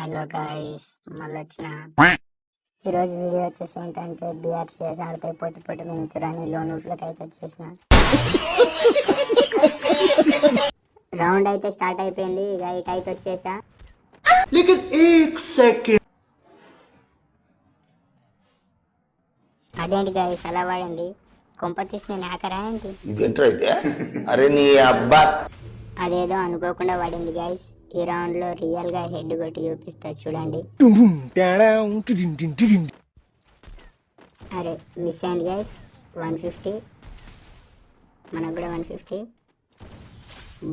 Hello guys, మళ్ళీ వచ్చిన ఈరోజు వీడియో వచ్చేసి ఏంటంటే BRCS ఆడితే పొట్టి పొట్టి మింగుతురని లోన్లకి అయితే వచ్చేసిన. రౌండ్ అయితే స్టార్ట్ అయిపోయింది. ఇక ఇటు అయితే వచ్చేసా. అదేంటి గైస్ అలా వాడింది? కొంపతీసి నేను హ్యాకరా ఏంటి? అరే నీ అబ్బా, అదేదో అనుకోకుండా పడింది గైస్. ఈ రౌండ్ లో రియల్ గా హెడ్ కొట్టి చూపిస్తా చూడండి. అరే మిస్ అయింది గైస్. 150 మనకు కూడా 150.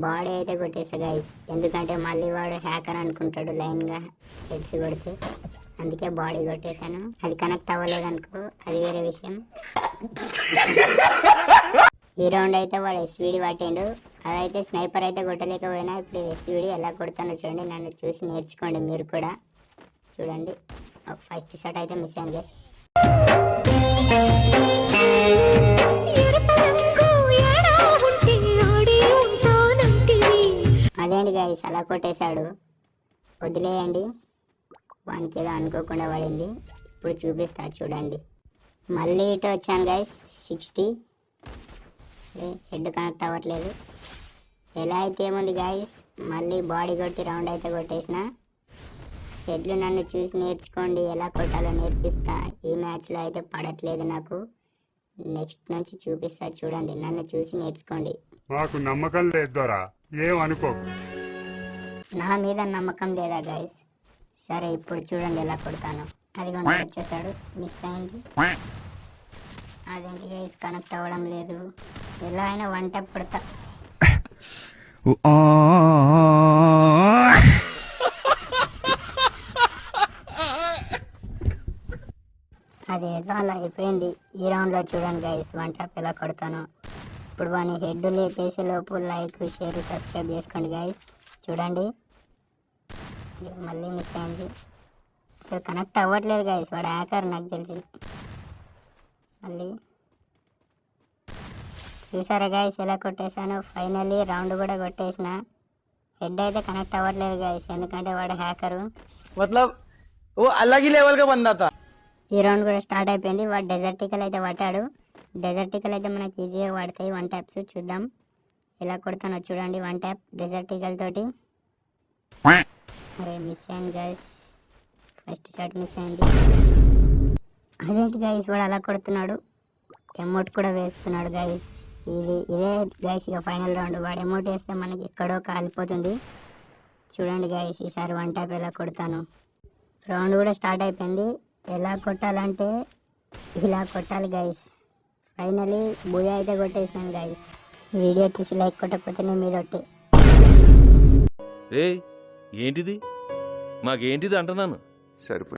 బాడీ అయితే కొట్టేసా గైస్, ఎందుకంటే మళ్ళీ వాడు హ్యాకర్ అనుకుంటాడు లైన్ గా హెడ్స్ కొడితే. అందుకే బాడీ కొట్టేశాను. అది కనెక్ట్ అవ్వలేదు అనుకో, అది వేరే విషయం. ఈ రౌండ్ అయితే వాడు SVD పట్టిండు. అదైతే స్నైపర్ అయితే కొట్టలేకపోయినా ఇప్పుడు SVD ఎలా కొడతానో చూడండి. నన్ను చూసి నేర్చుకోండి మీరు కూడా. చూడండి, ఫస్ట్ షాట్ అయితే మిస్ అయింది గైస్. అదేంటి గైస్ అలా కొట్టేశాడు, వదిలేయండి. వానికి ఏదో అనుకోకుండా పడింది. ఇప్పుడు చూపిస్తా చూడండి. మళ్ళీ ఇటు వచ్చాను గైస్. 60 హెడ్ కనెక్ట్ అవ్వట్లేదు. ఎలా అయితే ఏముంది గైస్, మళ్ళీ బాడీ కొట్టి రౌండ్ అయితే కొట్టేసిన. హెడ్లు నన్ను చూసి నేర్చుకోండి, ఎలా కొట్టాలో నేర్పిస్తా. ఈ మ్యాచ్లో అయితే పడట్లేదు నాకు. నెక్స్ట్ నుంచి చూపిస్తా చూడండి, నన్ను చూసి నేర్చుకోండి. మాకు నమ్మకం లేదోరా, ఏమనుకో. నా మీద నమ్మకం లేదా గైస్? సరే ఇప్పుడు చూడండి ఎలా కొడతాను. అది కూడా వచ్చేసాడు, మిస్ అయింది. అదేంటి గైస్ కనెక్ట్ అవ్వడం లేదు. ఎలా అయినా వన్ ట్యాప్ కొడతా. అదేదో అలా అయిపోయింది. ఈ రౌండ్లో చూడండి గైస్ వన్ ట్యాప్ ఎలా కొడతాను. ఇప్పుడు వాని హెడ్ లేపేసే లోపు లైక్ షేర్ సబ్స్క్రైబ్ చేసుకోండి గైస్. చూడండి మళ్ళీ మిస్ అయింది. అసలు కనెక్ట్ అవ్వట్లేదు గైస్, వాడు హ్యాకర్ నాకు తెలిసి. మళ్ళీ చూసారా గైస్ ఎలా కొట్టేశాను. ఫైనల్లీ రౌండ్ కూడా కొట్టేసిన. హెడ్ అయితే కనెక్ట్ అవ్వట్లేదు గైస్, ఎందుకంటే వాడు హ్యాకరు. ఈ రౌండ్ కూడా స్టార్ట్ అయిపోయింది. వాడు డెజర్టికల్ అయితే పట్టాడు. డెజర్టికల్ అయితే మనకి ఈజీగా పడతాయి వన్ ట్యాప్స్. చూద్దాం ఎలా కొడతానో చూడండి వన్ ట్యాప్ డెజర్టికల్ తోటి. అరే మిస్ అయింది గైస్, ఫస్ట్ షాట్ మిస్ అయింది. అదేంటి గైస్ వాడు అలా కొడుతున్నాడు, ఎమౌంట్ కూడా వేస్తున్నాడు గైస్. ఇదే గైస్ ఇక ఫైనల్ రౌండ్. వాడు ఎమౌంట్ వేస్తే మనకి ఎక్కడో కాలిపోతుంది. చూడండి గైస్ ఈసారి వన్ ట్యాప్ ఎలా కొడతాను. రౌండ్ కూడా స్టార్ట్ అయిపోయింది. ఎలా కొట్టాలంటే ఇలా కొట్టాలి గైస్. ఫైనలీ బూయా అయితే కొట్టేసినాను గైస్. వీడియో చూసి లైక్ కొట్టకపోతే నేను మీద ఒట్టి. ఏంటిది మాకేంటిది అంటున్నాను. సరిపోయి